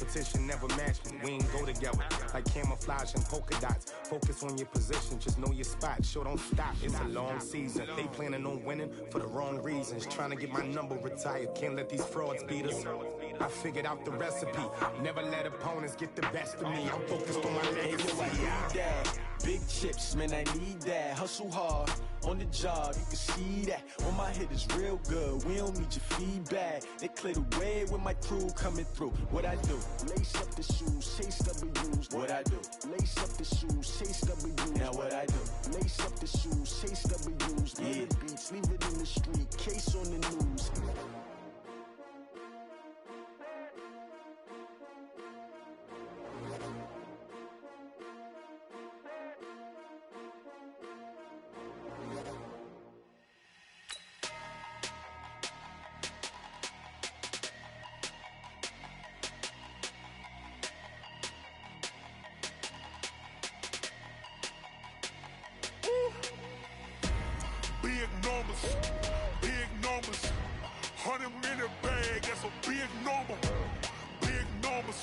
Competition never match me. We ain't go together like camouflage and polka dots. Focus on your position, just know your spot. Sure, don't stop. It's a long season. They planning on winning for the wrong reasons. Trying to get my number retired. Can't let these frauds beat us. I figured out the recipe. Never let opponents get the best of me. I'm focused on my legacy. Big chips, man, I need that. Hustle hard on the job, you can see that. When my hit is real good, we don't need your feedback. They clear the way when my crew coming through. What I do? Lace up the shoes, chase W's. What I do? Lace up the shoes, chase W's. Now what I do? Lace up the shoes, chase W's. Yeah. The beats, leave it in the street, case on the news. Big numbers, 100 in a bag, that's a big number. Big numbers,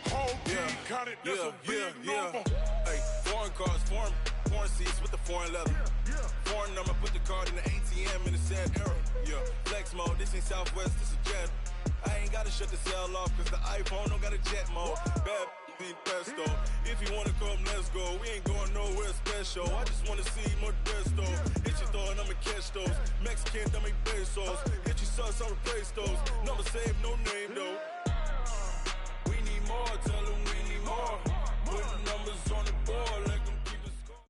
whole team counted, that's a big number. Hey, foreign cars, foreign seats with the foreign leather. Foreign number, put the card in the ATM in the sad era. Yeah, flex mode, this ain't Southwest, this a jet. I ain't gotta shut the cell off, cause the iPhone don't got a jet mode. Bad pesto. If you wanna come, let's go. We ain't going nowhere special. I just wanna see Modesto. Hit your throw and I'ma catch those. Mexican, dummy pesos. Hit your sauce, I'll replace those. Number save, no name though. We need more, tell them we need more. Put numbers on the board, let them keep us score.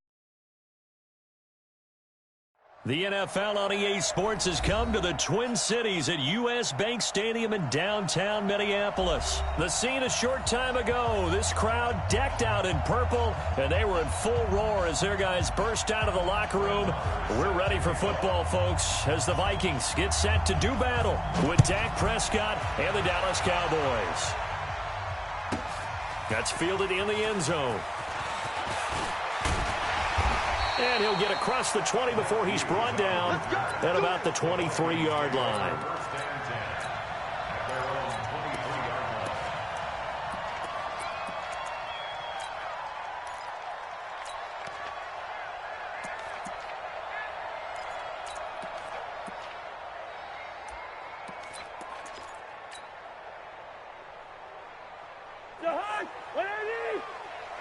The NFL on EA Sports has come to the Twin Cities at U.S. Bank Stadium in downtown Minneapolis. The scene a short time ago, this crowd decked out in purple, and they were in full roar as their guys burst out of the locker room. We're ready for football, folks, as the Vikings get set to do battle with Dak Prescott and the Dallas Cowboys. That's fielded in the end zone. And he'll get across the 20 before he's brought down at about the 23-yard line.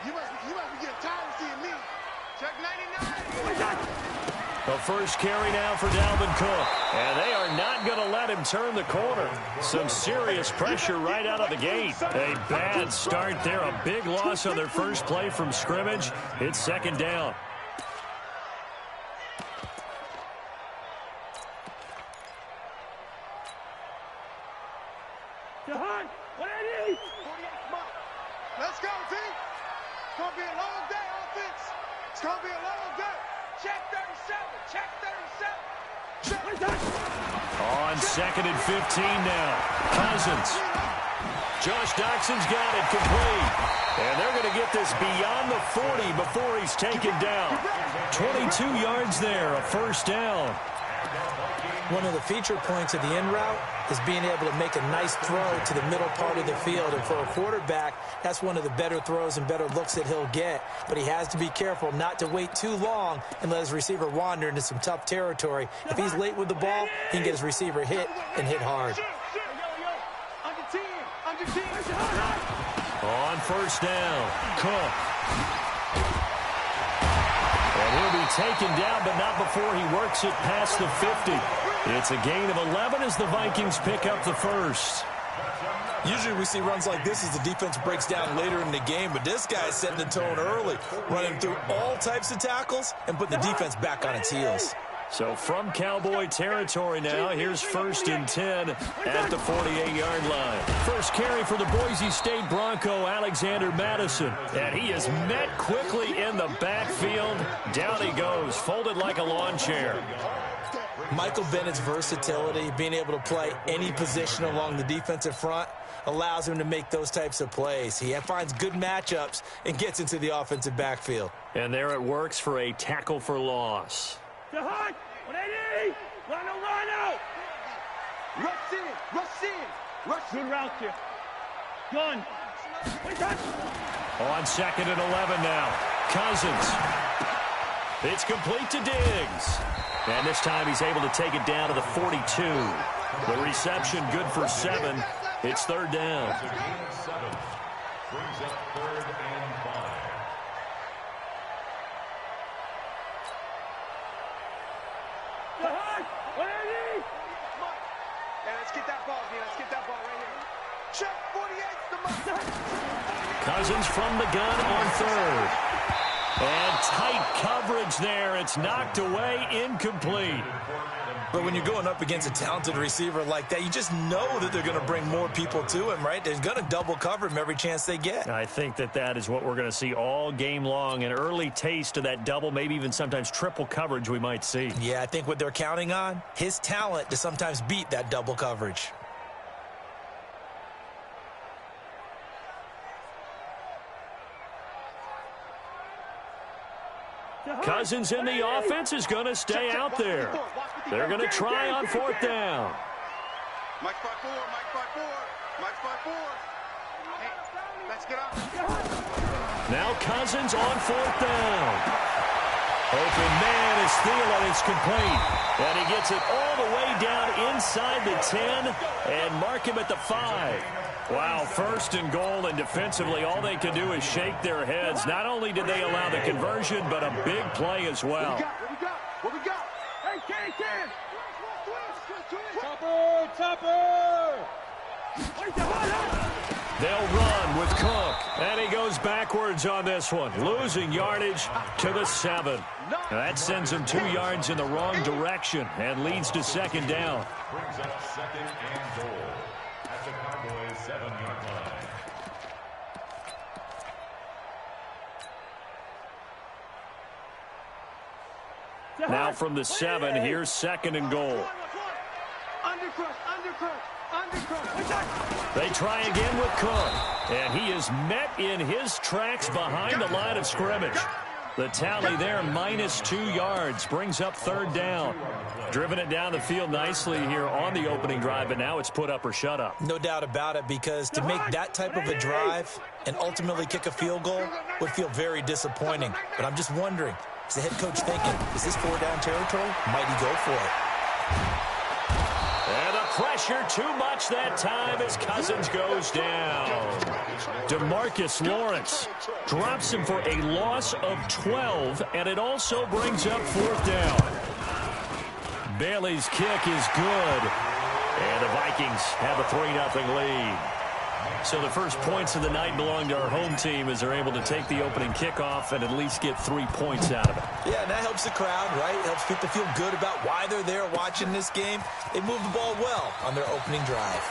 You must be getting tired of seeing me. Check 99. The first carry now for Dalvin Cook. And they are not going to let him turn the corner. Some serious pressure right out of the gate. A bad start there. A big loss on their first play from scrimmage. It's second down. Let's go, team. It's going to be a long day, offense. It's going to be a long day. Check 37. Check 37. On second and 15 now. Cousins. Josh Doxson's got it complete. And they're going to get this beyond the 40 before he's taken down. 22 yards there, a first down. One of the feature points of the in route is being able to make a nice throw to the middle part of the field. And for a quarterback, that's one of the better throws and better looks that he'll get. But he has to be careful not to wait too long and let his receiver wander into some tough territory. If he's late with the ball, he can get his receiver hit and hit hard. On first down, Cook. And he'll be taken down, but not before he works it past the 50. It's a gain of 11 as the Vikings pick up the first. Usually we see runs like this as the defense breaks down later in the game, but this guy's setting the tone early, running through all types of tackles and putting the defense back on its heels. So from Cowboy territory now, here's first and 10 at the 48-yard line. First carry for the Boise State Bronco, Alexander Madison. And he is met quickly in the backfield. Down he goes, folded like a lawn chair. Michael Bennett's versatility, being able to play any position along the defensive front, allows him to make those types of plays. He finds good matchups and gets into the offensive backfield. And there it works for a tackle for loss. Run out. Rush in. Good route here. Gun. On 2nd and 11 now. Cousins. It's complete to Diggs. And this time he's able to take it down to the 42. The reception good for 7. It's 3rd down. Brings up 3rd and 5. Let's get that ball, Let's get that ball right here. Check 48's the mark. Cousins from the gun on 3rd. And tight coverage there. It's knocked away, incomplete. But when you're going up against a talented receiver like that, you just know that they're going to bring more people to him, right? They're going to double cover him every chance they get. I think that is what we're going to see all game long. An early taste of that double, maybe even sometimes triple coverage we might see. Yeah, I think what they're counting on, his talent to sometimes beat that double coverage. Cousins in the offense is going to stay out there. They're going to try on 4th down. Mike 5-4, Mike 5-4, Mike 5-4. Hey, let's get up. Now Cousins on 4th down. Open man is Thielen. It's complete. And he gets it all the way down inside the 10 and mark him at the 5. Wow, 1st and goal, and defensively all they can do is shake their heads. Not only did they allow the conversion, but a big play as well. What we got? What we got? Hey, Ken! They'll run with Cook, and he goes backwards on this one, losing yardage to the 7. That sends him 2 yards in the wrong direction and leads to 2nd down. Brings up 2nd and goal at the Cowboys' 7-yard line. Now from the 7, here's 2nd and goal. They try again with Cook, and he is met in his tracks behind the line of scrimmage. The tally there, -2 yards, brings up 3rd down. Driven it down the field nicely here on the opening drive, but now it's put up or shut up. No doubt about it, because to make that type of a drive and ultimately kick a field goal would feel very disappointing. But I'm just wondering, is the head coach thinking, is this 4-down territory? Might he go for it? And the pressure too much that time as Cousins goes down. DeMarcus Lawrence drops him for a loss of 12, and it also brings up 4th down. Bailey's kick is good, and the Vikings have a 3-0 lead. So the first points of the night belong to our home team as they're able to take the opening kickoff and at least get 3 points out of it. Yeah, and that helps the crowd, right? It helps people feel good about why they're there watching this game. They moved the ball well on their opening drive.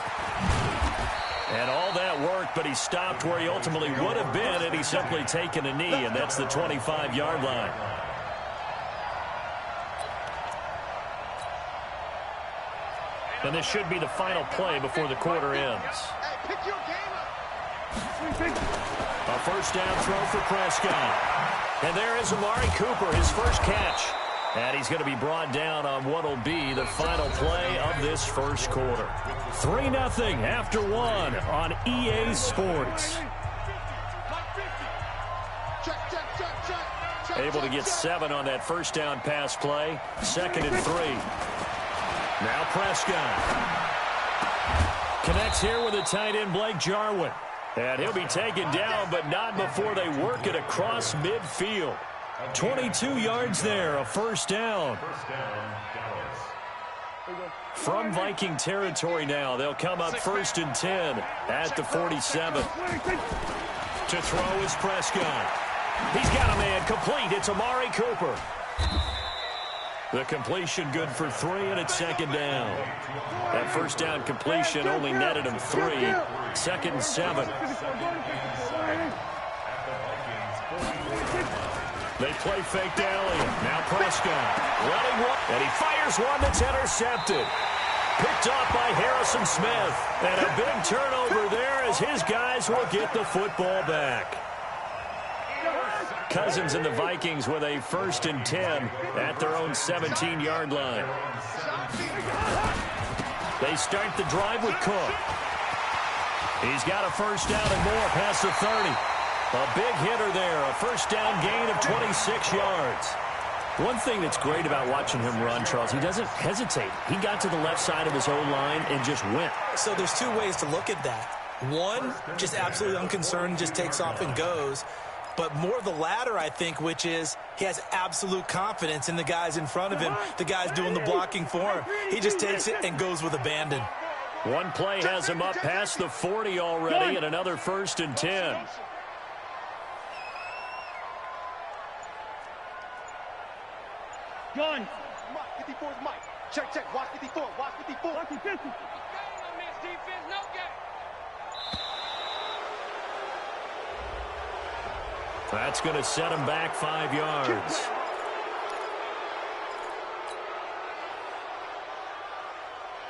And all that work, but he stopped where he ultimately would have been had he simply taken a knee, and that's the 25-yard line. And this should be the final play before the quarter ends. A 1st down throw for Prescott. And there is Amari Cooper, his first catch. And he's going to be brought down on what will be the final play of this first quarter. 3-0 after 1 on EA Sports. Able to get 7 on that 1st down pass play. 2nd and 3. Now Prescott connects here with the tight end Blake Jarwin. And he'll be taken down, but not before they work it across midfield. 22 yards there, a 1st down. From Viking territory now, they'll come up 1st and 10 at the 47. To throw is Prescott. He's got a man complete. It's Amari Cooper. The completion good for 3, and it's 2nd down. That 1st down completion only netted him 3. 2nd and 7. They play fake to Elliott. Now Prescott running one, and he fires one that's intercepted. Picked off by Harrison Smith. And a big turnover there as his guys will get the football back. Cousins and the Vikings with a 1st and 10 at their own 17-yard line. They start the drive with Cook. He's got a first down and more past the 30. A big hitter there, a first down gain of 26 yards. One thing that's great about watching him run, Charles, he doesn't hesitate. He got to the left side of his own line and just went. So there's two ways to look at that. One, just absolutely unconcerned, just takes off and goes. But more the latter, I think, which is he has absolute confidence in the guys in front of him, the guys doing the blocking for him. He just takes it and goes with abandon. One play has him up past the 40 already, and another first and 10. Gun. Mike, 54 is Mike. Check, check. Watch 54. Watch 54. Watch 50. Defense, no game. That's going to set him back 5 yards.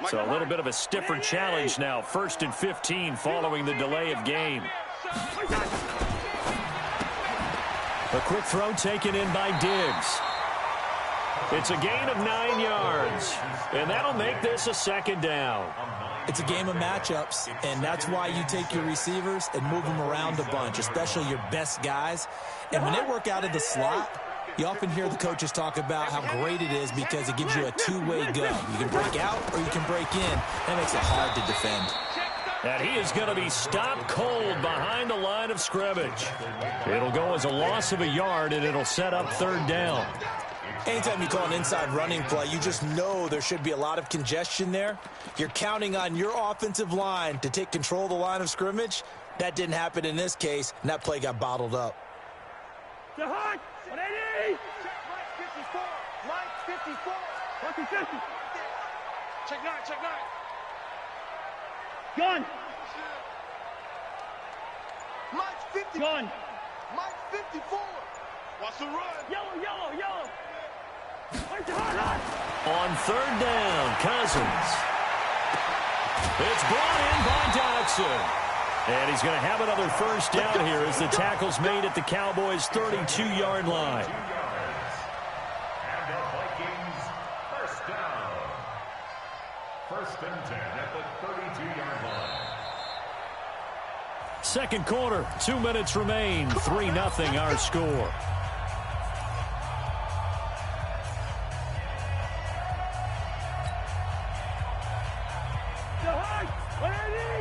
So a little bit of a stiffer challenge now. First and 15 following the delay of game. A quick throw taken in by Diggs. It's a gain of 9 yards, and that'll make this a second down. It's a game of matchups, and that's why you take your receivers and move them around a bunch, especially your best guys. And when they work out of the slot, you often hear the coaches talk about how great it is because it gives you a two-way go. You can break out or you can break in. That makes it hard to defend. And he is going to be stopped cold behind the line of scrimmage. It'll go as a loss of a yard, and it'll set up third down. Anytime you call an inside running play, you just know there should be a lot of congestion there. You're counting on your offensive line to take control of the line of scrimmage. That didn't happen in this case, and that play got bottled up. Check Mike 54. Mike 54. Lucky 50. Check 9. Check 9. Gun. Mike 50. Gun. Mike 54. Watch the run. Yellow. On third down, Cousins. It's brought in by Dodson. And he's going to have another first down here as the tackle's made at the Cowboys' 32-yard line. And the Vikings first down. First and 10 at the 32-yard line. Second quarter, 2 minutes remain. 3-0 our score.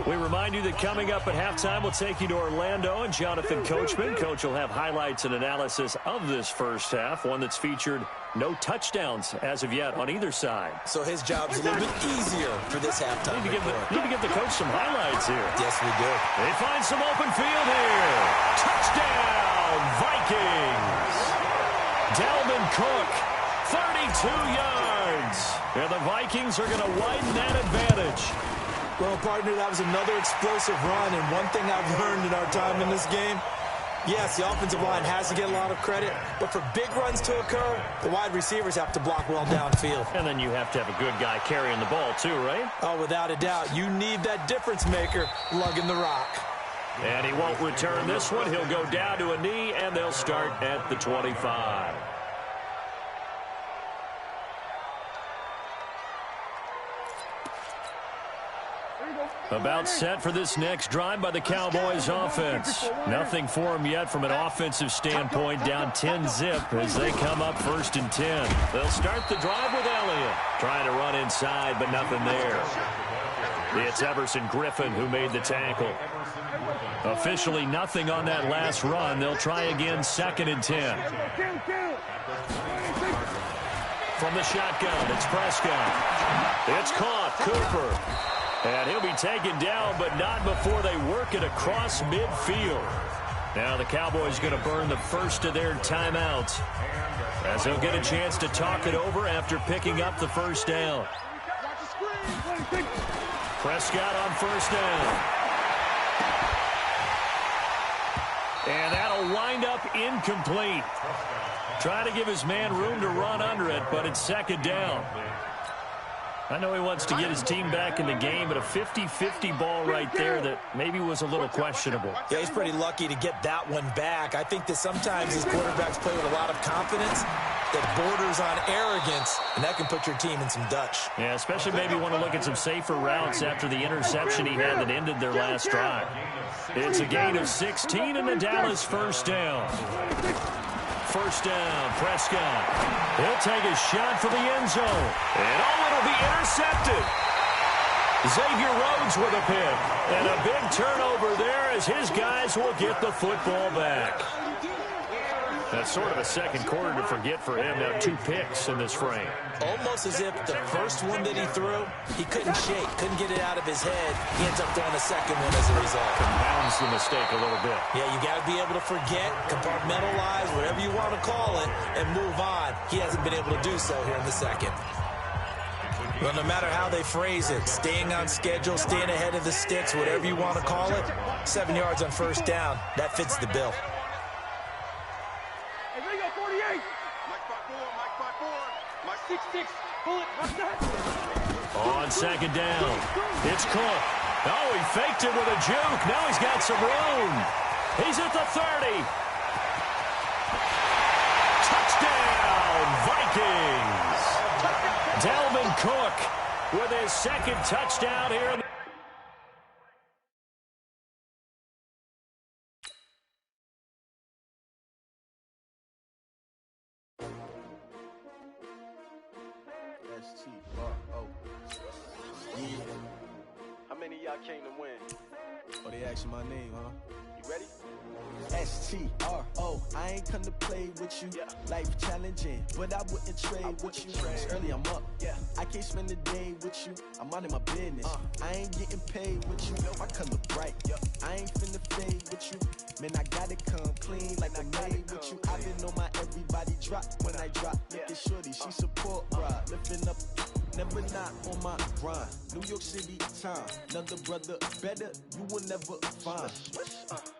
We remind you that coming up at halftime, we'll take you to Orlando and Jonathan Coachman. Coach will have highlights and analysis of this first half, one that's featured no touchdowns as of yet on either side. So his job's a little bit easier for this halftime. Need to give the coach some highlights here. Yes, we do. They find some open field here. Touchdown, Vikings. Dalvin Cook, 32 yards. And the Vikings are going to widen that advantage. Well, partner, that was another explosive run, and one thing I've learned in our time in this game, yes, the offensive line has to get a lot of credit, but for big runs to occur, the wide receivers have to block well downfield. And then you have to have a good guy carrying the ball too, right? Oh, without a doubt. You need that difference maker lugging the rock. And he won't return this one. He'll go down to a knee, and they'll start at the 25. About set for this next drive by the Cowboys offense. Nothing for them yet from an offensive standpoint, down 10-zip as they come up first and 10. They'll start the drive with Elliott. Trying to run inside, but nothing there. It's Everson Griffin who made the tackle. Officially nothing on that last run. They'll try again, second and 10. From the shotgun, it's Prescott. It's caught, Cooper. And he'll be taken down, but not before they work it across midfield. Now the Cowboys going to burn the first of their timeouts as they'll get a chance to talk it over after picking up the first down. Prescott on first down. And that'll wind up incomplete. Trying to give his man room to run under it, but it's second down. I know he wants to get his team back in the game, but a 50-50 ball right there that maybe was a little questionable. Yeah, he's pretty lucky to get that one back. I think that sometimes these quarterbacks play with a lot of confidence that borders on arrogance, and that can put your team in some Dutch. Yeah, especially maybe want to look at some safer routes after the interception he had that ended their last drive. It's a gain of 16 and the Dallas first down. First down, Prescott. He'll take a shot for the end zone. And it'll be intercepted. Xavier Rhodes with a pick. And a big turnover there as his guys will get the football back. That's sort of a second quarter to forget for him. Now 2 picks in this frame. Almost as if the first one that he threw, he couldn't shake, couldn't get it out of his head. He ends up throwing a second one as a result. Compounds the mistake a little bit. Yeah, you got to be able to forget, compartmentalize, whatever you want to call it, and move on. He hasn't been able to do so here in the second. Well, no matter how they phrase it, staying on schedule, staying ahead of the sticks, whatever you want to call it, 7 yards on first down, that fits the bill. On second down, it's Cook. Oh, he faked it with a juke. Now he's got some room. He's at the 30. Touchdown, Vikings. Dalvin Cook with his second touchdown here in the How many of y'all came to win? Oh, they asking my name, huh? You ready? S-T-R-O, I ain't come to play with you. Life challenging, but I wouldn't trade with you. It's early, I'm up. I can't spend the day with you. I'm out of my business. I ain't getting paid with you. My color bright. I ain't finna fade with you. Man, I gotta come clean like I made with you. I been on my everybody drop when I drop. Look at shorty, she support ride. Lifting up, never not on my grind. New York City time, another brother better, you will never find.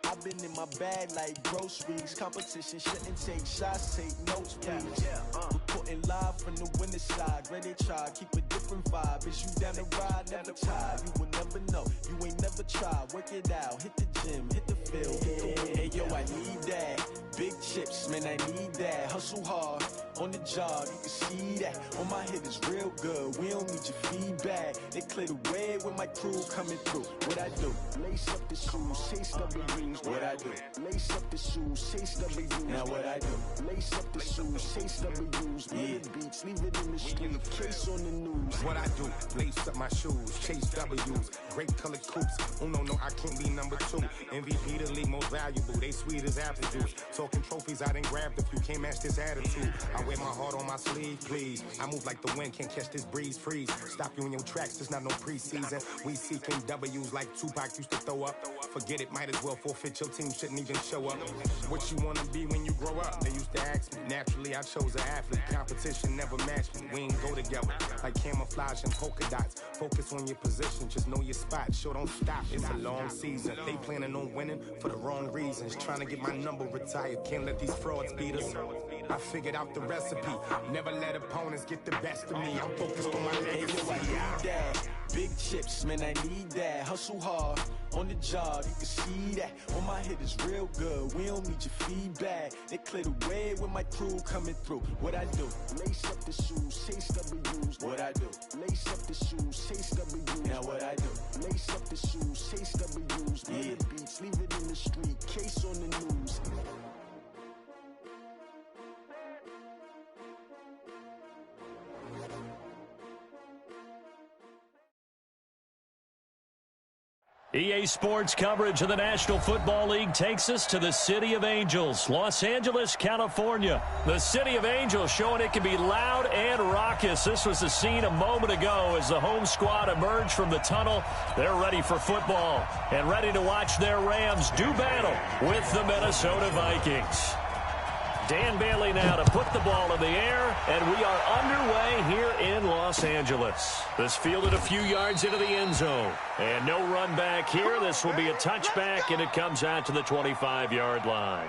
I've been in my bag like groceries. Competition shouldn't take shots, take notes, please. Reporting live from the winning side. Ready to try, keep a different vibe. Is you down the ride, never tired. You will never know, you ain't never tried. Work it out, hit the gym, hit the field, hit the win. Hey yo, I need that. Big chips, man, I need that. Hustle hard, on the job, you can see that. On my head is real good, we don't need your feedback. They clear the way with my crew coming through. What I do? Lace up the shoes, chase W's. What I do? Lace up the shoes, chase W's. Now what I do? Lace up the shoes, chase W's. Yeah, beats, leave it in the street, case on the news. What I do? Lace up my shoes, chase W's. Great colored coops. Oh no, I can't be number 2. MVP the league most valuable. They sweet as apple juice. Talking trophies, I didn't grab the few. Can't match this attitude. I wear my heart on my sleeve, please. I move like the wind, can't catch this breeze. Freeze. Stop you in your tracks. There's not no preseason. We seeking W's like Tupac used to throw up. Forget it, might as well forfeit. Your team shouldn't even show up. What you wanna be when you grow up? They used to ask me. Naturally, I chose an athlete. Competition never matched me. We ain't go together like camouflage and polka dots. Focus on your position, just know your spot. Sure, don't stop. It's a long season. They planning on winning for the wrong reasons. Trying to get my number retired. Can't let these frauds beat us. I figured out the recipe. Never let opponents get the best of me. I'm focused on my legacy. I need that. Big chips, man, I need that. Hustle hard, on the job, you can see that. On my head is real good, we don't need your feedback. They clear the way with my crew coming through. What I do? Lace up the shoes, chase W's. What I do? Lace up the shoes, chase W's. Now what I do? Lace up the shoes, chase W's. Yeah, beats, leave it in the street, case on the news. EA Sports coverage of the National Football League takes us to the City of Angels, Los Angeles, California. The City of Angels showing it can be loud and raucous. This was the scene a moment ago as the home squad emerged from the tunnel. They're ready for football and ready to watch their Rams do battle with the Minnesota Vikings. Dan Bailey now to put the ball in the air, and we are underway here in Los Angeles. This fielded a few yards into the end zone. And no run back here. This will be a touchback, and it comes out to the 25-yard line.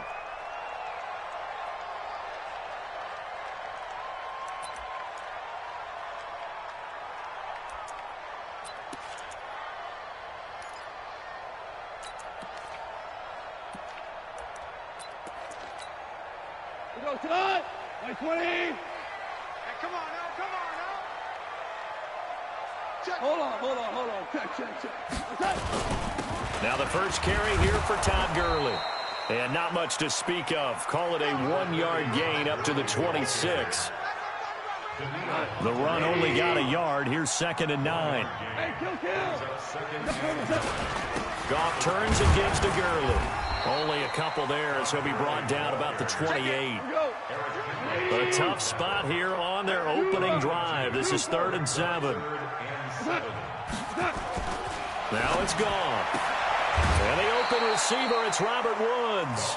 Hey, come on now, come on now. Check. Hold on. Check. Now the first carry here for Todd Gurley. And not much to speak of. Call it a 1-yard gain up to the 26. The run only got a yard. Here's 2nd and 9. Goff turns and gives to Gurley. Only a couple there as he'll be brought down about the 28. A tough spot here on their opening drive. This is 3rd and 7. Now it's gone. And the open receiver, it's Robert Woods.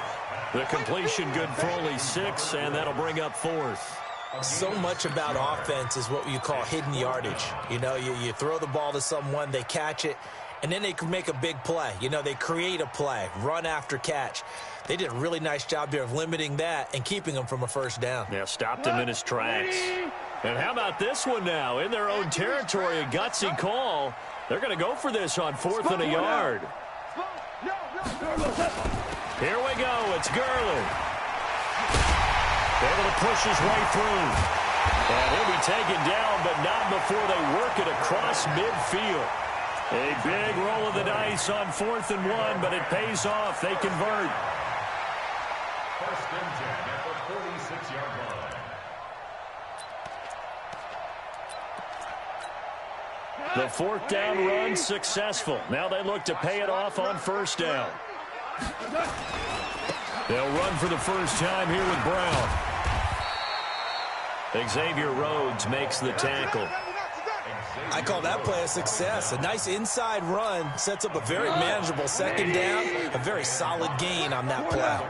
The completion good for only 6, and that'll bring up 4th. So much about offense is what you call hidden yardage. You know, you throw the ball to someone, they catch it, and then they can make a big play. You know, they create a play, run after catch. They did a really nice job there of limiting that and keeping them from a first down. Yeah, stopped him in his tracks. And how about this one now? In their own territory, a gutsy call. They're going to go for this on 4th and a yard. Here we go. It's Gurley. Able to push his way through. And he'll be taken down, but not before they work it across midfield. A big roll of the dice on 4th and 1, but it pays off. They convert. 1st and 10 at the 46-yard line. The 4th down run successful. Now they look to pay it off on 1st down. They'll run for the first time here with Brown. Xavier Rhodes makes the tackle. I call that play a success. A nice inside run sets up a very manageable 2nd down. A very solid gain on that play.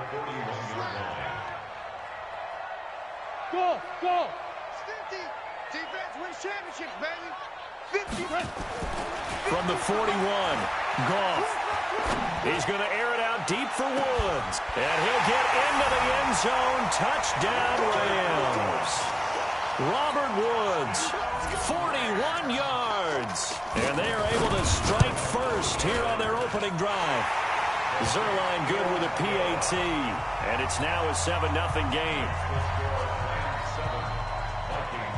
Go. 50. Defense wins championships, baby. 50. From the 41, Goff. He's going to air it out deep for Woods. And he'll get into the end zone. Touchdown, Rams. Robert Woods, 41 yards. And they are able to strike first here on their opening drive. Zerline good with a PAT. And it's now a 7-0 game.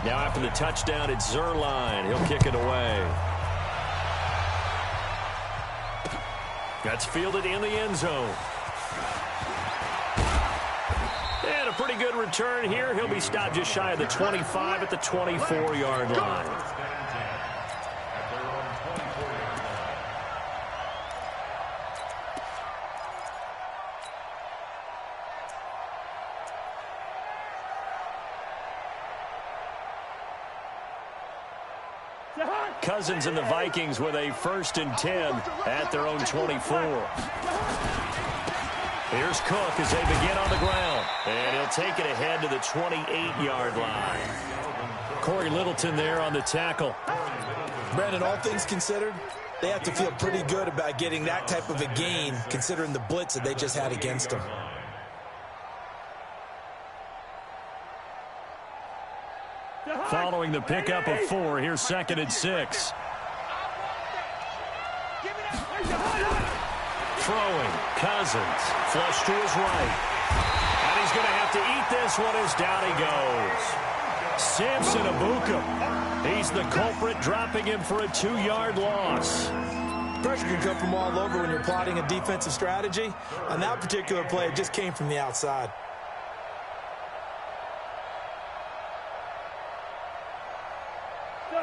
Now after the touchdown, it's Zerline. He'll kick it away. That's fielded in the end zone. And a pretty good return here. He'll be stopped just shy of the 25 at the 24-yard line. Cousins and the Vikings with a 1st and 10 at their own 24. Here's Cook as they begin on the ground. And he'll take it ahead to the 28-yard line. Corey Littleton there on the tackle. Brandon, all things considered, they have to feel pretty good about getting that type of a gain considering the blitz that they just had against them. Following the pickup of 4, here's 2nd and 6. Throwing, Cousins, flush to his right. And he's going to have to eat this one as down he goes. Samson Abuka, he's the culprit, dropping him for a 2-yard loss. Pressure can come from all over when you're plotting a defensive strategy. On that particular play, it just came from the outside.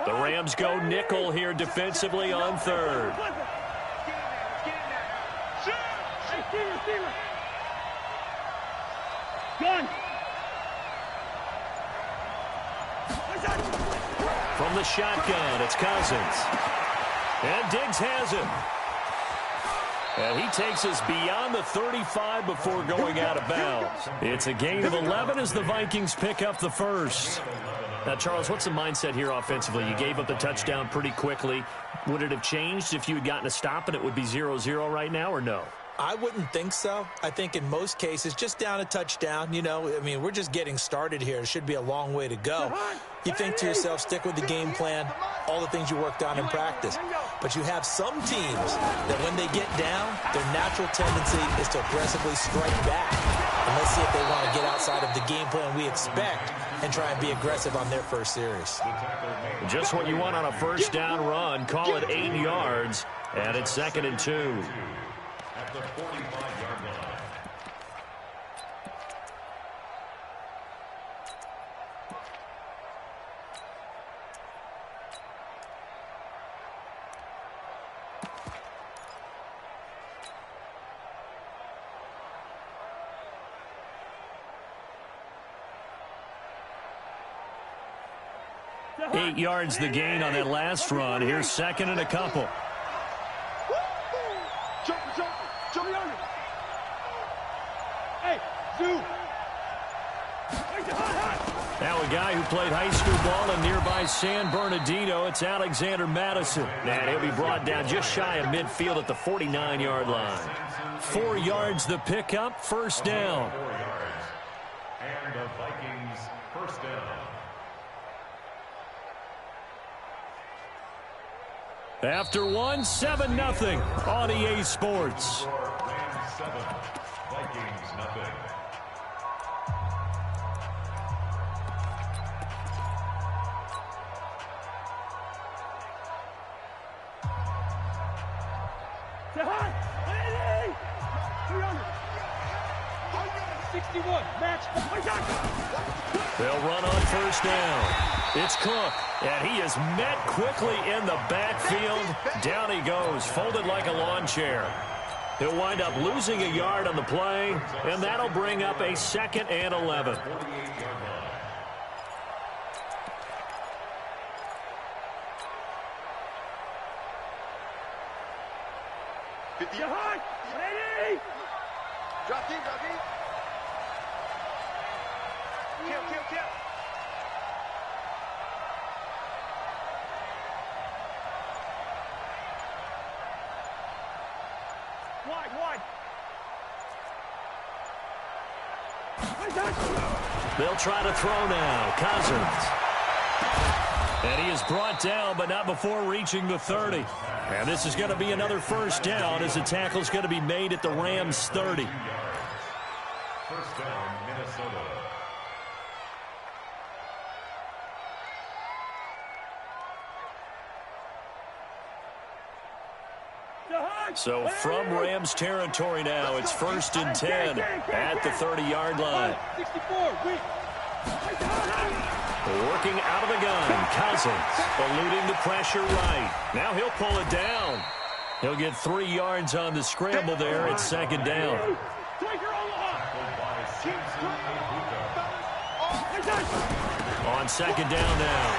The Rams go nickel here defensively on 3rd. From the shotgun, it's Cousins. And Diggs has him. And he takes us beyond the 35 before going out of bounds. It's a gain of 11 as the Vikings pick up the 1st. Now, Charles, what's the mindset here offensively? You gave up the touchdown pretty quickly. Would it have changed if you had gotten a stop and it would be 0-0 right now, or no? I wouldn't think so. I think in most cases, just down a touchdown, you know, I mean, we're just getting started here. It should be a long way to go. You think to yourself, stick with the game plan, all the things you worked on in practice. But you have some teams that when they get down, their natural tendency is to aggressively strike back. And let's see if they want to get outside of the game plan we expect and try and be aggressive on their first series. Just what you want on a first down run. Call it 8 yards, and it's 2nd and 2. At the 45-yard line. Eight yards the gain on that last run. Here's 2nd and a couple. Now a guy who played high school ball in nearby San Bernardino, it's Alexander Madison. And he'll be brought down just shy of midfield at the 49-yard line. 4 yards the pickup, first down. 4 yards. And the Vikings first down. After one, 7-0 on EA Sports. Rams 7, Vikings nothing. They'll run on first down. It's Cook, and he is met quickly in the backfield. Down he goes, folded like a lawn chair. He'll wind up losing a yard on the play, and that'll bring up a 2nd and 11. Drop deep, drop deep. Kill. Wide. They'll try to throw now. Cousins. And he is brought down, but not before reaching the 30. And this is going to be another first down as the tackle's going to be made at the Rams' 30. First down, Minnesota. So from Rams territory now, it's 1st and 10 at the 30-yard line. Working out of the gun, Cousins eluding the pressure right. Now he'll pull it down. He'll get 3 yards on the scramble there at 2nd down. On 2nd down now,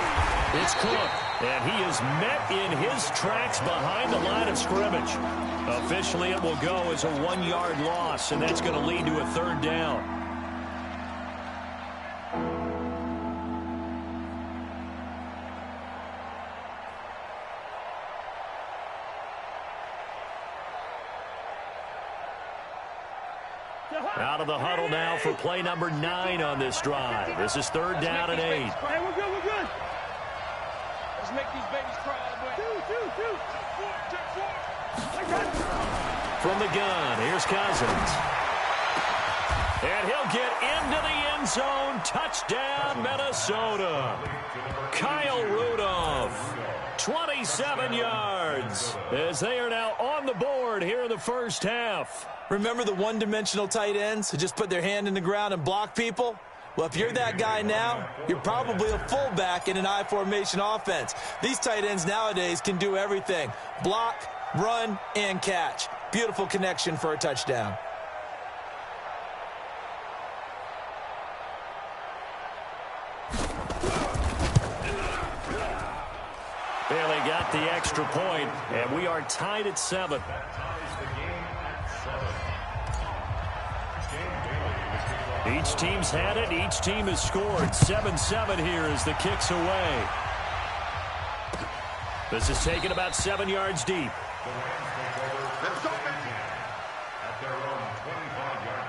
it's Cook, and he is met in his tracks behind the line of scrimmage. Officially, it will go as a 1-yard loss, and that's going to lead to a 3rd down. Out of the huddle now for play number 9 on this drive. This is 3rd down and 8. Hey, we're good. Let's make these babies cry all the way. Two. From the gun, here's Cousins. And he'll get into the end zone. Touchdown, Minnesota. Kyle Rudolph, 27 yards, as they are now on the board here in the first half. Remember the one-dimensional tight ends who just put their hand in the ground and block people? Well, if you're that guy now, you're probably a fullback in an I formation offense. These tight ends nowadays can do everything: block, run, and catch. Beautiful connection for a touchdown. Barely got the extra point, and we are tied at 7. Each team's had it. Each team has scored. 7-7 here as the kick's away. This is taken about 7 yards deep. Let's go, at their own 25-yard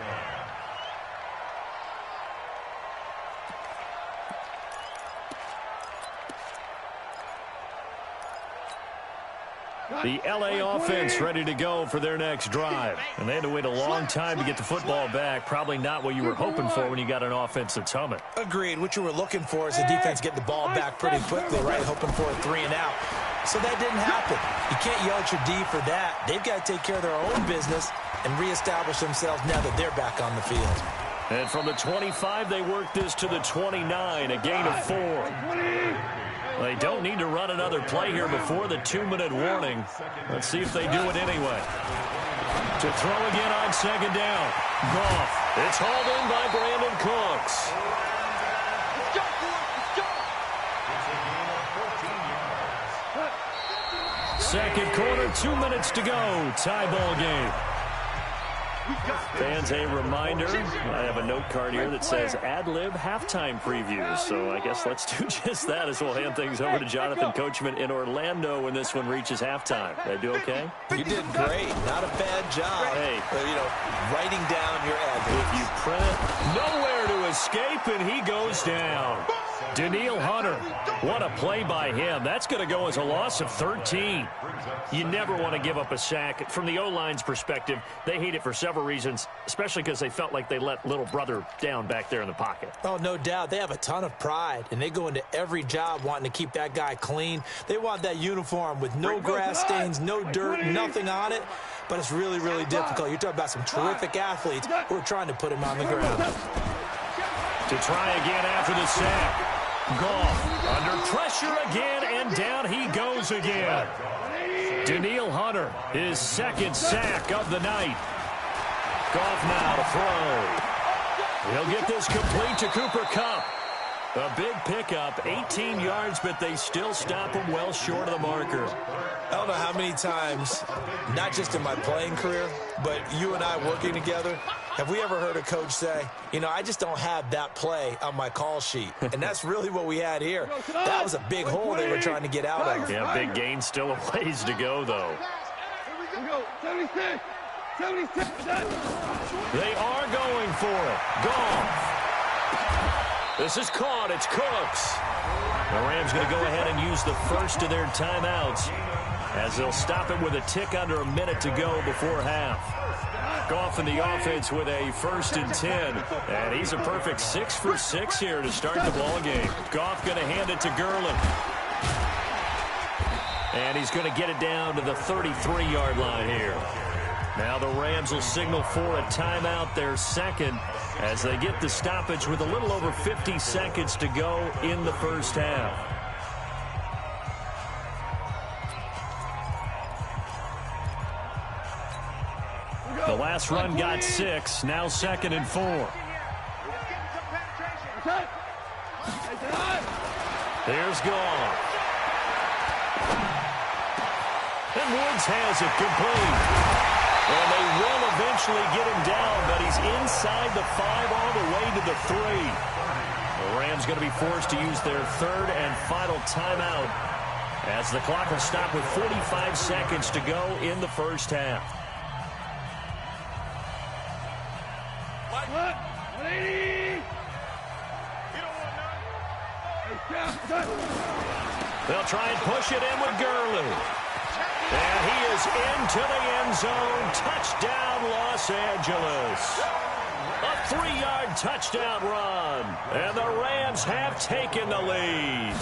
line. The L.A. offense ready to go for their next drive. And they had to wait a long time to get the football back. Probably not what you were hoping for when you got an offense that's humming. Agreed. What you were looking for is the defense getting the ball back pretty quickly, right? Hoping for a 3 and out. So that didn't happen. You can't yell at your D for that. They've got to take care of their own business and reestablish themselves now that they're back on the field. And from the 25, they work this to the 29, a gain of 4. They don't need to run another play here before the 2-minute warning. Let's see if they do it anyway. To throw again on second down. Goff. It's hauled in by Brandon Cooks. Second quarter, 2 minutes to go. Tie ball game. Fans, a reminder, I have a note card here that says ad-lib halftime previews. So I guess let's do just that as we'll hand things over to Jonathan Coachman in Orlando when this one reaches halftime. Did I do okay? You did great. Not a bad job. Hey. Writing down your ad-libs. If you print it, nowhere to escape, and he goes down. Daniil Hunter, what a play by him. That's going to go as a loss of 13. You never want to give up a sack. From the O-line's perspective, they hate it for several reasons, especially because they felt like they let little brother down back there in the pocket. Oh, no doubt. They have a ton of pride, and they go into every job wanting to keep that guy clean. They want that uniform with no grass stains, no dirt, nothing on it, but it's really, really difficult. You're talking about some terrific athletes who are trying to put him on the ground. To try again after the sack. Goff under pressure again, and down he goes again. Daniil Hunter, his second sack of the night. Goff now to throw. He'll get this complete to Cooper Kupp. A big pickup, 18 yards, but they still stop him well short of the marker. I don't know how many times, not just in my playing career, but you and I working together, have we ever heard a coach say, I just don't have that play on my call sheet. And that's really what we had here. That was a big hole they were trying to get out of. Yeah, big gain, still a ways to go, though. Here we go. 76. 76. They are going for it. Goff. This is caught. It's Cooks. The Rams going to go ahead and use the first of their timeouts as they'll stop it with a tick under a minute to go before half. Goff in the offense with a 1st and 10. And he's a perfect 6 for 6 here to start the ball game. Goff going to hand it to Gurley. And he's going to get it down to the 33-yard line here. Now the Rams will signal for a timeout, their second, as they get the stoppage with a little over 50 seconds to go in the first half. The last run got 6, now 2nd and 4. Here's Goff. And Woods has it complete. And they will eventually get him down, but he's inside the 5 all the way to the 3. The Rams going to be forced to use their 3rd and final timeout as the clock will stop with 45 seconds to go in the first half. They'll try and push it in with Gurley. And he is into the end zone. Touchdown, Los Angeles. A 3-yard touchdown run. And the Rams have taken the lead.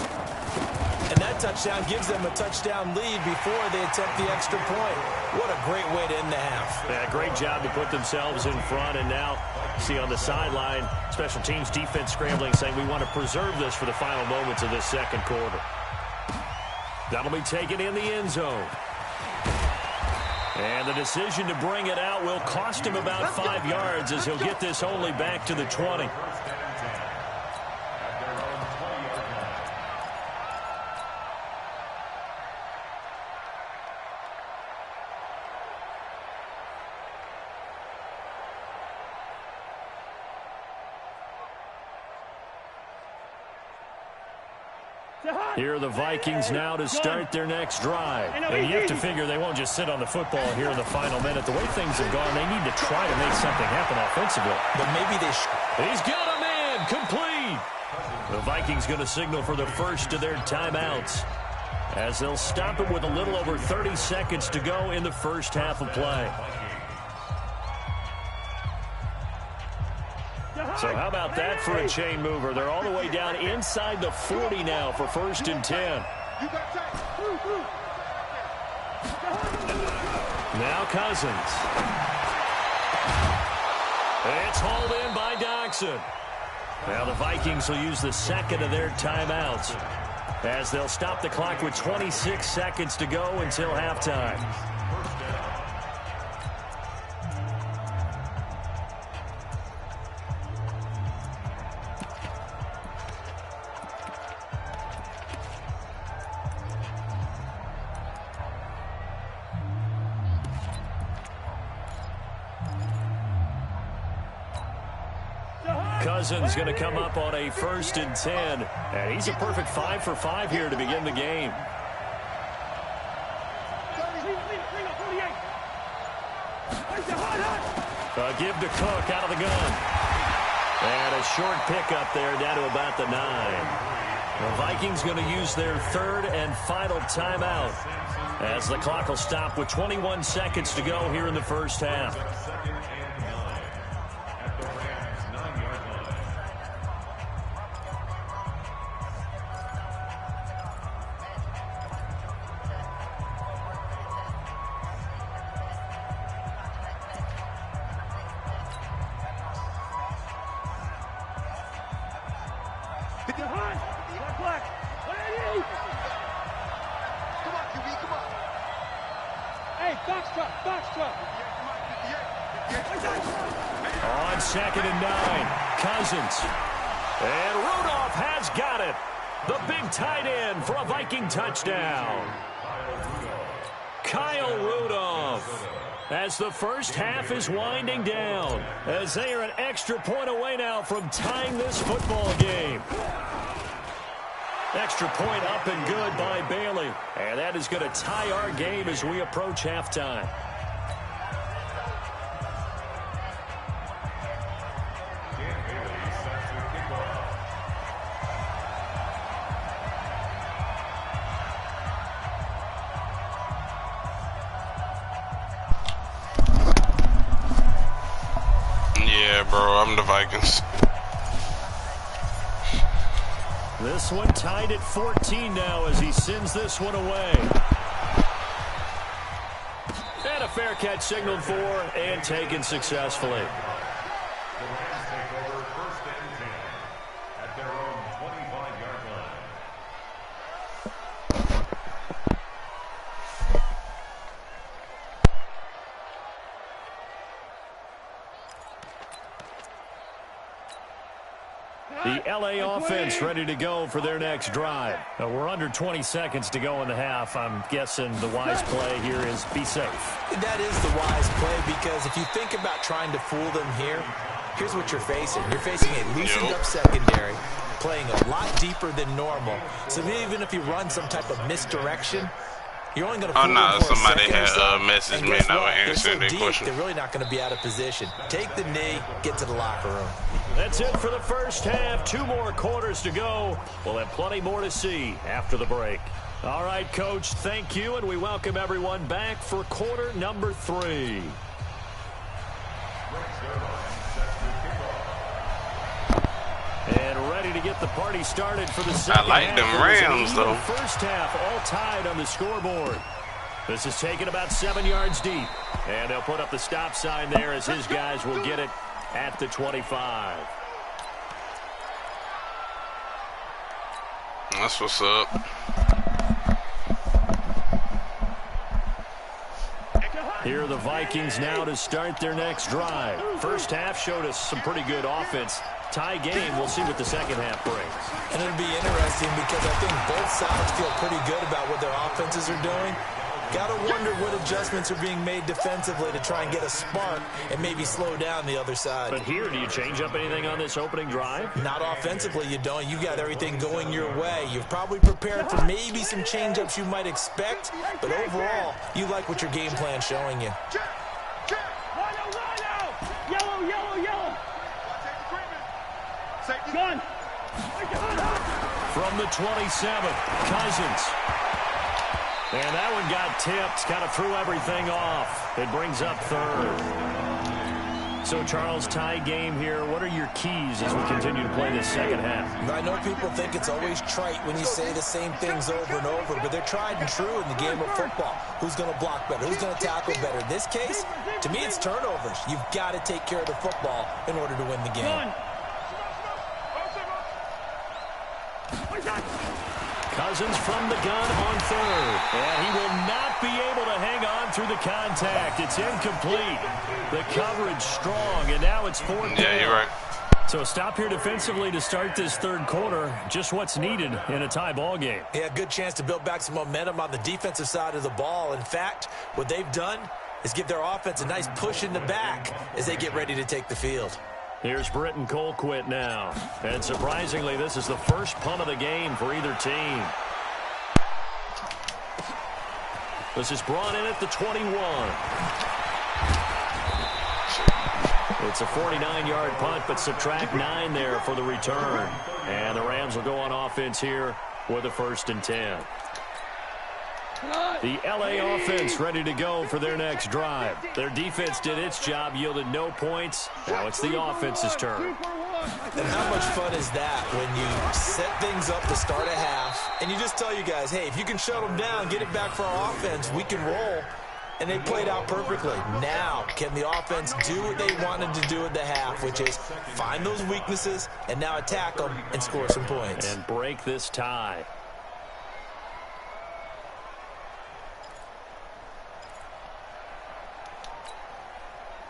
And that touchdown gives them a touchdown lead before they attempt the extra point. What a great way to end the half. Yeah, great job to put themselves in front. And now, see on the sideline, special teams defense scrambling, saying we want to preserve this for the final moments of this second quarter. That'll be taken in the end zone. And the decision to bring it out will cost him about 5 yards as he'll get this only back to the 20. Here are the Vikings now to start their next drive. And you have to figure they won't just sit on the football here in the final minute. The way things have gone, they need to try to make something happen offensively. But maybe they should. He's got him in. Complete. The Vikings going to signal for the first of their timeouts. as they'll stop it with a little over 30 seconds to go in the first half of play. So how about that for a chain mover? They're all the way down inside the 40 now for 1st and 10. Now Cousins. It's hauled in by Doxson. Now the Vikings will use the second of their timeouts as they'll stop the clock with 26 seconds to go until halftime. Cousins going to come up on a 1st and 10, and he's a perfect 5 for 5 here to begin the game. A give to Cook out of the gun. And a short pickup there down to about the 9. The Vikings going to use their 3rd and final timeout as the clock will stop with 21 seconds to go here in the first half. On 2nd and 9, Cousins. And Rudolph has got it. The big tight end for a Viking touchdown. Kyle Rudolph. As the first half is winding down, as they are an extra point away now from tying this football game. Extra point up and good by Bailey. And that is going to tie our game as we approach halftime. Yeah, bro, I'm the Vikings. This one tied at 14 now as he sends this one away. And a fair catch signaled for and taken successfully. The Rams take over 1st and 10 at their own 25-yard line. The LA offense ready to go for their next drive. Now we're under 20 seconds to go in the half. I'm guessing the wise play here is be safe. That is the wise play, because if you think about trying to fool them here, here's what you're facing. You're facing a loosened up secondary, playing a lot deeper than normal. So even if you run some type of misdirection, you're only going to fool them for somebody a second had or so. messaged me and I was answering They're their so deep, question. they're really not going to be out of position. Take the knee, get to the locker room. That's it for the first half. 2 more quarters to go. We'll have plenty more to see after the break. All right, Coach, thank you, and we welcome everyone back for quarter number 3. And ready to get the party started for the second half. I like them Rams, though. First half all tied on the scoreboard. This is taken about 7 yards deep. And they'll put up the stop sign there as his guys will get it at the 25. That's what's up. Here are the Vikings now to start their next drive. First half showed us some pretty good offense. Tie game, we'll see what the second half brings. And it'll be interesting because I think both sides feel pretty good about what their offenses are doing. Got to wonder what adjustments are being made defensively to try and get a spark and maybe slow down the other side. But here, do you change up anything on this opening drive? Not offensively, you don't. You got everything going your way. You've probably prepared for maybe some change-ups you might expect, but overall, you like what your game plan's showing you. Yellow, yellow, yellow. Gun. From the 27, Cousins. And that one got tipped, kind of threw everything off. It brings up third. So, Charles, tie game here. What are your keys as we continue to play this second half? I know people think it's always trite when you say the same things over and over, but they're tried and true in the game of football. Who's going to block better? Who's going to tackle better? In this case, to me, it's turnovers. You've got to take care of the football in order to win the game. Cousins from the gun on third. And he will not be able to hang on through the contact. It's incomplete. The coverage strong, and now it's fourth down. Yeah, you're right. So a stop here defensively to start this third quarter. Just what's needed in a tie ball game. Yeah, good chance to build back some momentum on the defensive side of the ball. In fact, what they've done is give their offense a nice push in the back as they get ready to take the field. Here's Britton Colquitt now. And surprisingly, this is the first punt of the game for either team. This is brought in at the 21. It's a 49-yard punt, but subtract 9 there for the return. And the Rams will go on offense here with a 1st and 10. The LA offense ready to go for their next drive. Their defense did its job, yielded no points. Now it's the offense's turn. And how much fun is that when you set things up to start a half and you just tell you guys, hey, if you can shut them down, get it back for our offense, we can roll. And they played out perfectly. Now, can the offense do what they wanted to do at the half, which is find those weaknesses and now attack them and score some points. And break this tie.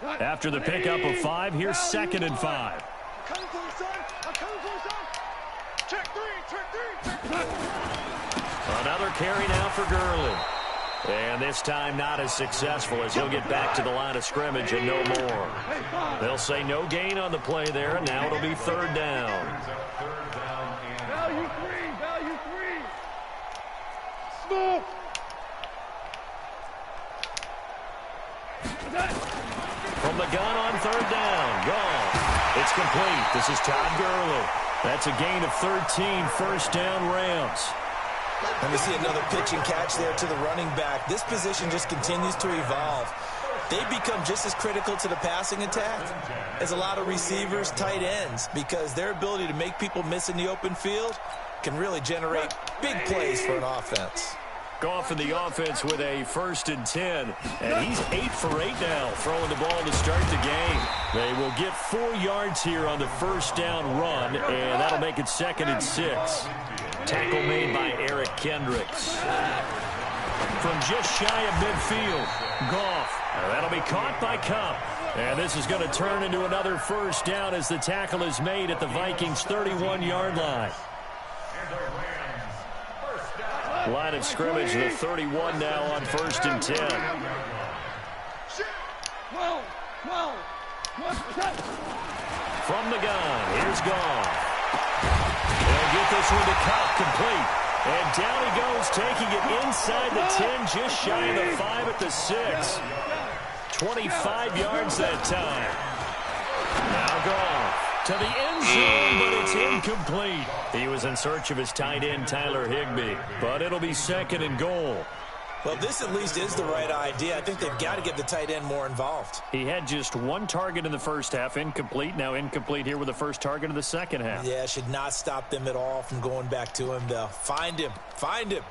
After the pickup of 5, here's 2nd and 5. Another carry now for Gurley. And this time not as successful as he'll get back to the line of scrimmage and no more. They'll say no gain on the play there, and now it'll be 3rd down. Value 3. Small. From the gun on 3rd down. Gone. It's complete. This is Todd Gurley. That's a gain of 13, 1st down Rams. And we see another pitch and catch there to the running back. This position just continues to evolve. They become just as critical to the passing attack as a lot of receivers, tight ends, because their ability to make people miss in the open field can really generate big plays for an offense. Goff in the offense with a 1st and 10. And he's 8 for 8 now, throwing the ball to start the game. They will get 4 yards here on the 1st down run, and that'll make it 2nd and 6. Tackle made by Eric Kendricks. From just shy of midfield, Goff. That'll be caught by Kupp. And this is going to turn into another 1st down as the tackle is made at the Vikings' 31-yard line. Line of scrimmage, the 31 now on 1st and 10. From the gun, here's Goff. They'll get this one to Kupp, complete. And down he goes, taking it inside the 10, just shy of the 5 at the 6. 25 yards that time. Now Goff to the end zone, but it's incomplete. He was in search of his tight end, Tyler Higbee, but it'll be 2nd and goal. Well, this at least is the right idea. I think they've got to get the tight end more involved. He had just 1 target in the 1st half, incomplete. Now incomplete here with the 1st target of the 2nd half. Yeah, should not stop them at all from going back to him, though. Find him. Find him.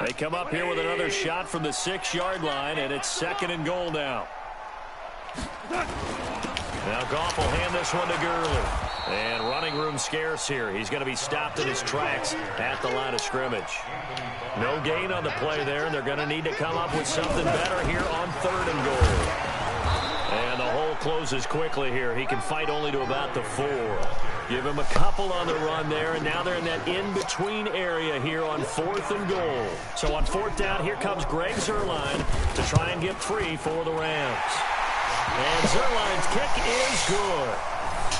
They come up here with another shot from the 6-yard line, and it's 2nd and goal now. Now Goff will hand this one to Gurley. And running room scarce here. He's going to be stopped in his tracks at the line of scrimmage. No gain on the play there, and they're going to need to come up with something better here on 3rd and goal. And the hole closes quickly here. He can fight only to about the 4. Give him a couple on the run there, and now they're in that in-between area here on 4th and goal. So on 4th down, here comes Greg Zuerlein to try and get 3 for the Rams. And Zuerlein's kick is good.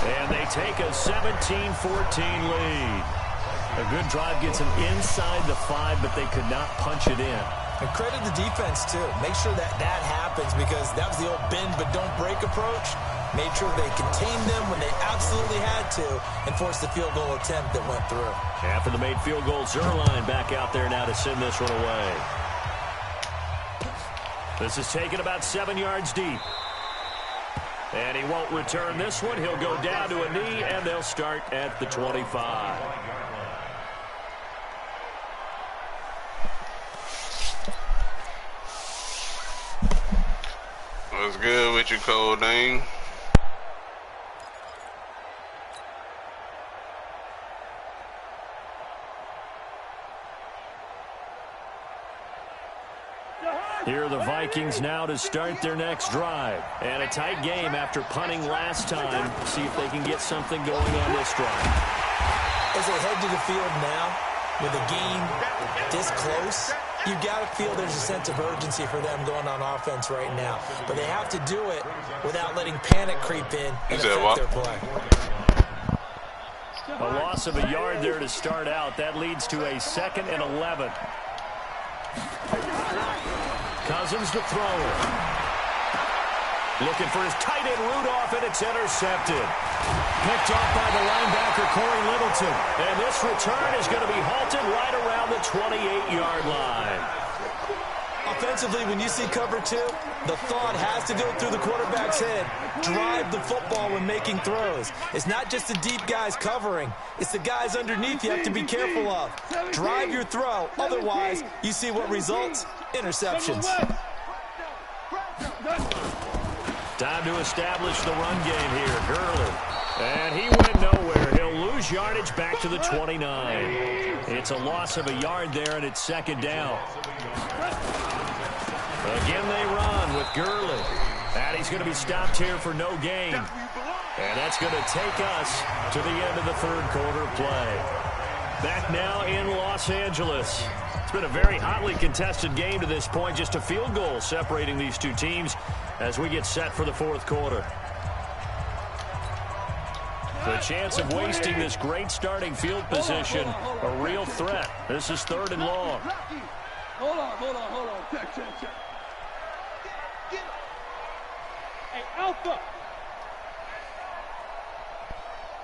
And they take a 17-14 lead. A good drive gets them inside the 5, but they could not punch it in. And credit the defense, too. Make sure that happens, because that was the old bend but don't break approach. made sure they contained them when they absolutely had to, and forced the field goal attempt that went through. After the made field goal, Zerline back out there now to send this one away. This is taken about 7 yards deep. And he won't return this one. He'll go down to a knee, and they'll start at the 25. What's good with you, Cole Dane? Here are the Vikings now to start their next drive. And a tight game after punting last time. See if they can get something going on this drive. As they head to the field now, with the game this close, you got to feel there's a sense of urgency for them going on offense right now. But they have to do it without letting panic creep in and affect their play. A loss of a yard there to start out. That leads to a 2nd and 11. Cousins to throw. Looking for his tight end Rudolph, and it's intercepted. Picked off by the linebacker Corey Littleton. And this return is going to be halted right around the 28-yard line. Offensively, when you see cover 2, the thought has to go through the quarterback's head. Drive the football when making throws. It's not just the deep guys covering. It's the guys underneath you have to be careful of. Drive your throw. Otherwise, you see what results? Interceptions. Time to establish the run game here. Gurley. And he went nowhere. He'll lose yardage back to the 29. It's a loss of a yard there, and it's 2nd down. Again they run with Gurley. And he's going to be stopped here for no gain. And that's going to take us to the end of the 3rd quarter play. Back now in Los Angeles. It's been a very hotly contested game to this point. Just a field goal separating these two teams as we get set for the 4th quarter. The chance of wasting this great starting field position, a real threat. This is 3rd and long. Hold on. Check. Hey, Alpha.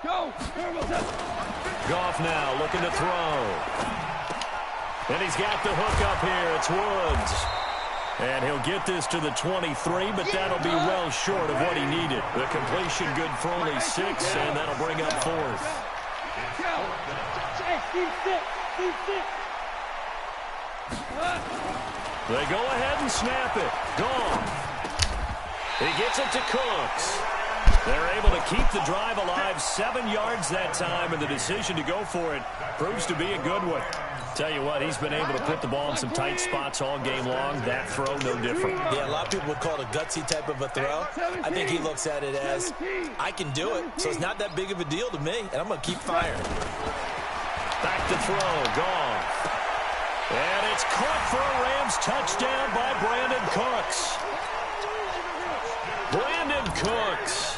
Go. Goff now looking to throw. And he's got the hook up here. It's Woods. And he'll get this to the 23, but that'll be well short of what he needed. The completion good for only 6, and that'll bring up 4th. They go ahead and snap it. Goff. He gets it to Cooks. They're able to keep the drive alive. 7 yards that time, and the decision to go for it proves to be a good one. Tell you what, he's been able to put the ball in some tight spots all game long. That throw, no different. Yeah, a lot of people would call it a gutsy type of a throw. I think he looks at it as, I can do it, so it's not that big of a deal to me, and I'm going to keep firing. Back to throw, Goff. And it's caught for a Rams touchdown by Brandon Cooks. Brandon Cooks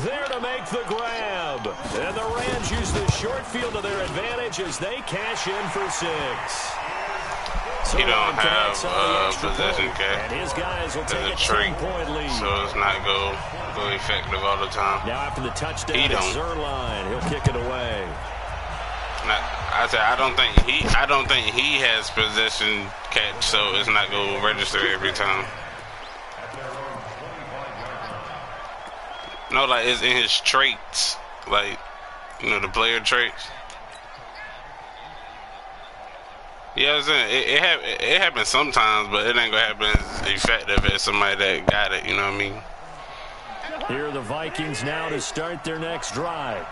there to make the grab. And the Rams use the short field to their advantage as they cash in for 6. He don't have possession and his guys will take a 10-point lead. So it's not go effective all the time. Now after the touchdown, it's Zerline. He'll kick it away. I said I don't think he has possession catch, so it's not going to register every time. No, like it's in his traits, like, you know, the player traits. Yeah, it happens sometimes, but it ain't gonna happen as effective as somebody that got it. You know what I mean? Here are the Vikings now to start their next drive.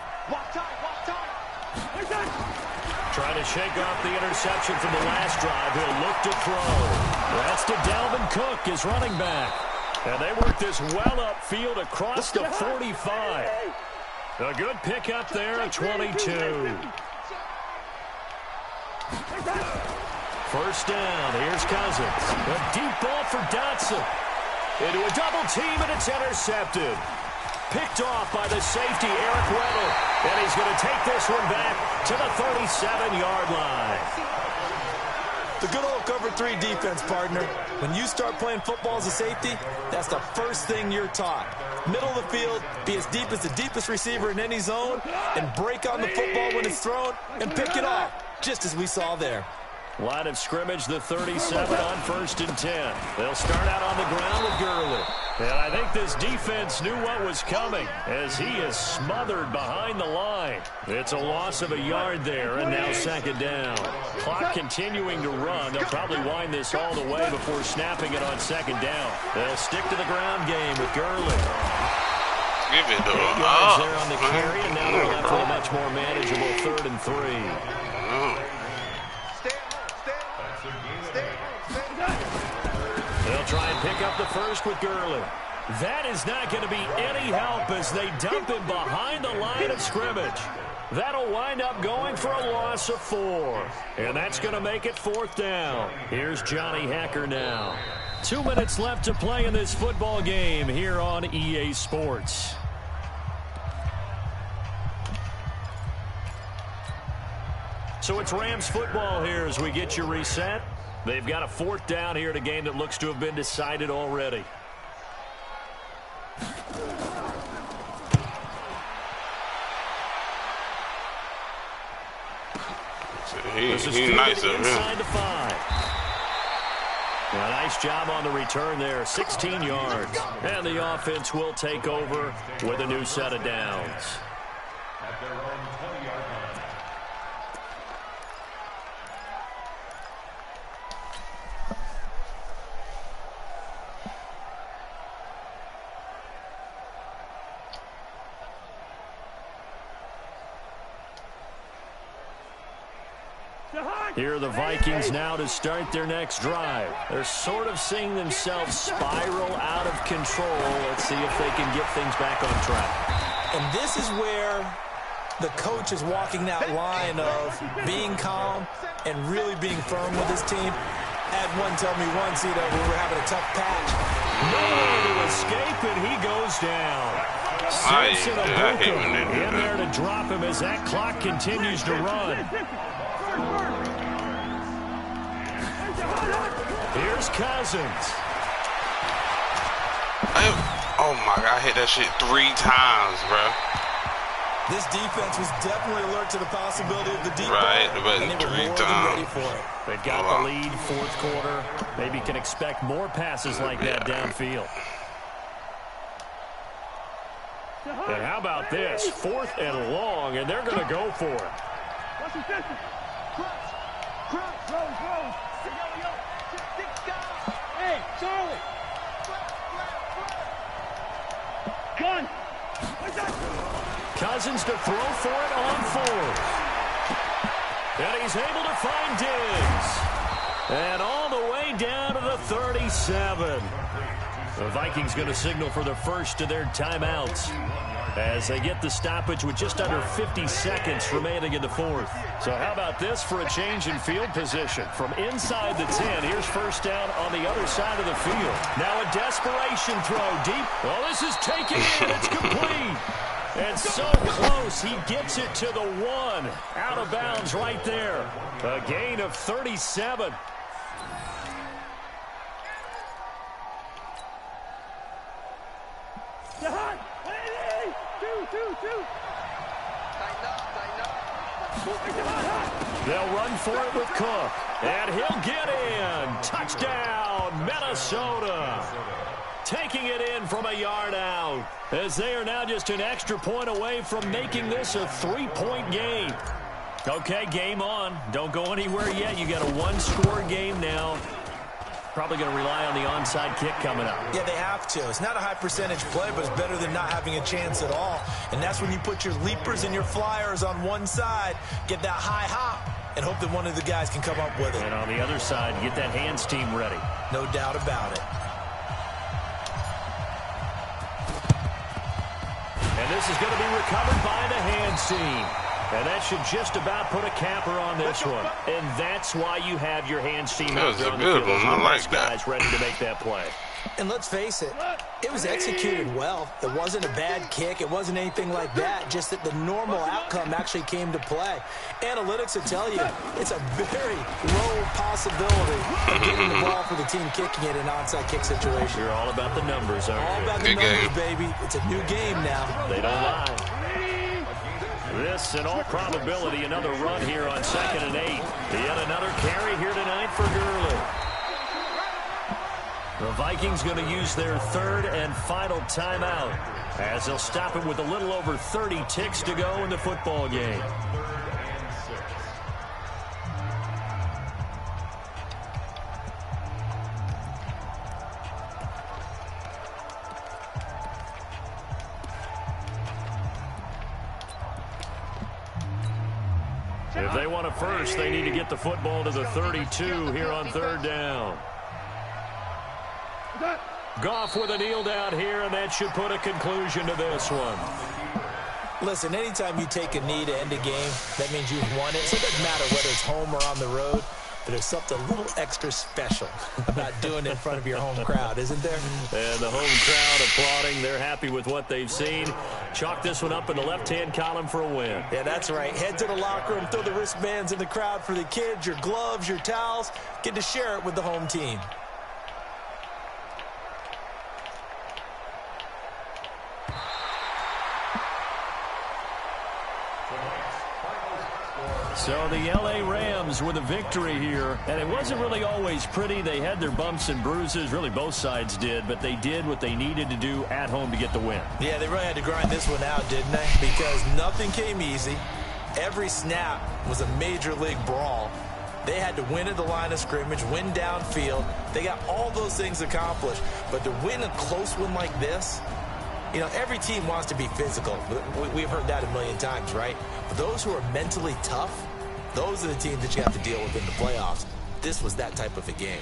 Trying to shake off the interception from the last drive. He'll look to throw. That's to Dalvin Cook, his running back. And they work this well upfield across the 45. A good pickup there at 22. First down. Here's Cousins. A deep ball for Dotson. Into a double team, and it's intercepted. Picked off by the safety, Eric Weddle. And he's going to take this one back to the 37-yard line. The good old cover cover 3 defense, partner. When you start playing football as a safety, that's the first thing you're taught. Middle of the field, be as deep as the deepest receiver in any zone, and break on the football when it's thrown and pick it off, just as we saw there. Line of scrimmage, the 37 on 1st and 10. They'll start out on the ground with Gurley. And I think this defense knew what was coming as he is smothered behind the line. It's a loss of a yard there, and now 2nd down. Clock continuing to run. They'll probably wind this all the way before snapping it on 2nd down. They'll stick to the ground game with Gurley. Give it to him. 8 yards there on the carry, and now they're left with a much more manageable 3rd and 3. They'll try and pick up the first with Gurley. That is not going to be any help as they dump him behind the line of scrimmage. That'll wind up going for a loss of 4. And that's going to make it 4th down. Here's Johnny Hacker now. 2 minutes left to play in this football game here on EA Sports. So it's Rams football here as we get you reset. They've got a 4th down here in a game that looks to have been decided already. He's nice of him. Inside the 5. A nice job on the return there, 16 yards. And the offense will take over with a new set of downs. At their own 20-yard line. Here are the Vikings now to start their next drive. They're sort of seeing themselves spiral out of control. Let's see if they can get things back on track. And this is where the coach is walking that line of being calm and really being firm with his team. I had one tell me once, when we were having a tough patch. No way to escape, and he goes down. Simpson in there to drop him as that clock continues to run. Here's Cousins. Oh, my God. I hit that shit 3 times, bro. This defense was definitely alert to the possibility of the deep right, ball, but and they were 3 more times. than ready for it. They've got the lead, 4th quarter. Maybe can expect more passes like that downfield. And how about this? 4th and long, and they're going to go for it. Hey, Charlie! Gun! Cousins to throw for it on 4th. And he's able to find Diggs. And all the way down to the 37. The Vikings going to signal for the first of their timeouts as they get the stoppage with just under 50 seconds remaining in the 4th. So how about this for a change in field position? From inside the 10, here's 1st down on the other side of the field. Now a desperation throw deep. Well, this is taken in. It's complete. And so close, he gets it to the 1. Out of bounds right there. A gain of 37. They'll run for it with Cook. And he'll get in. Touchdown, Minnesota. Taking it in from a yard out, as they are now just an extra point away from making this a 3-point game. Okay, game on. Don't go anywhere yet. You got a 1-score game now. Probably going to rely on the onside kick coming up. Yeah, they have to. It's not a high percentage play, but it's better than not having a chance at all. And that's when you put your leapers and your flyers on one side, get that high hop, and hope that one of the guys can come up with it. And on the other side, get that hands team ready. No doubt about it. And this is going to be recovered by the hands team. And that should just about put a capper on this one. And that's why you have your hands team out there on the field. I like that. Guys ready to make that play. And let's face it, it was executed well. It wasn't a bad kick. It wasn't anything like that, just that the normal outcome actually came to play. Analytics will tell you it's a very low possibility of getting the ball for the team kicking it in an onside kick situation. You're all about the numbers, aren't you? All about the numbers, baby. It's a new game now. They don't lie. This, in all probability, another run here on 2nd and 8. Yet another carry here tonight for Gurley. The Vikings going to use their 3rd and final timeout as they'll stop it with a little over 30 ticks to go in the football game. If they want a first, they need to get the football to the 32 here on 3rd down. Goff with a kneel down here, and that should put a conclusion to this one. Listen, anytime you take a knee to end a game, that means you've won it. So it doesn't matter whether it's home or on the road, but there's something a little extra special about doing it in front of your home crowd, isn't there? And the home crowd applauding. They're happy with what they've seen. Chalk this one up in the left-hand column for a win. Yeah, that's right. Head to the locker room, throw the wristbands in the crowd for the kids, your gloves, your towels. Get to share it with the home team. So the L.A. Rams with a victory here, and it wasn't really always pretty. They had their bumps and bruises, really both sides did, but they did what they needed to do at home to get the win. Yeah, they really had to grind this one out, didn't they? Because nothing came easy. Every snap was a major league brawl. They had to win at the line of scrimmage, win downfield. They got all those things accomplished, but to win a close one like this, you know, every team wants to be physical. We've heard that a million times, right? But those who are mentally tough, those are the teams that you have to deal with in the playoffs. This was that type of a game.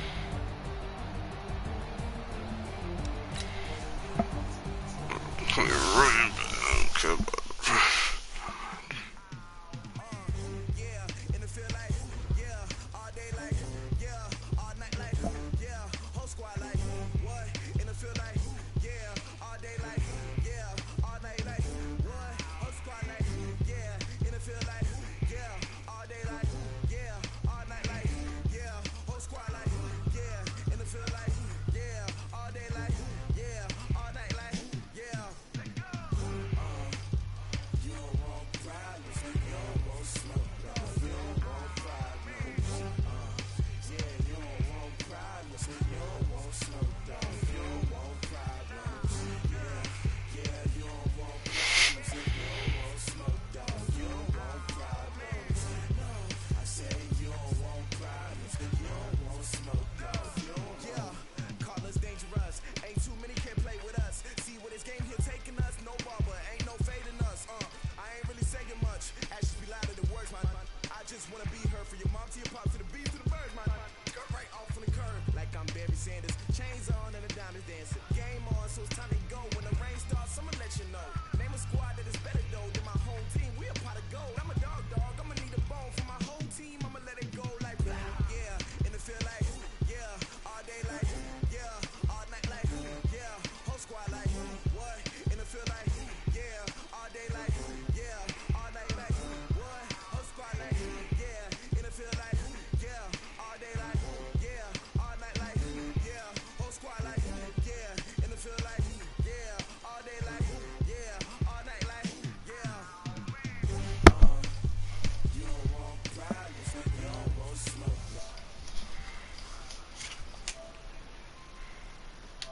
Chains on and the diamonds dancing. Game on, so it's time to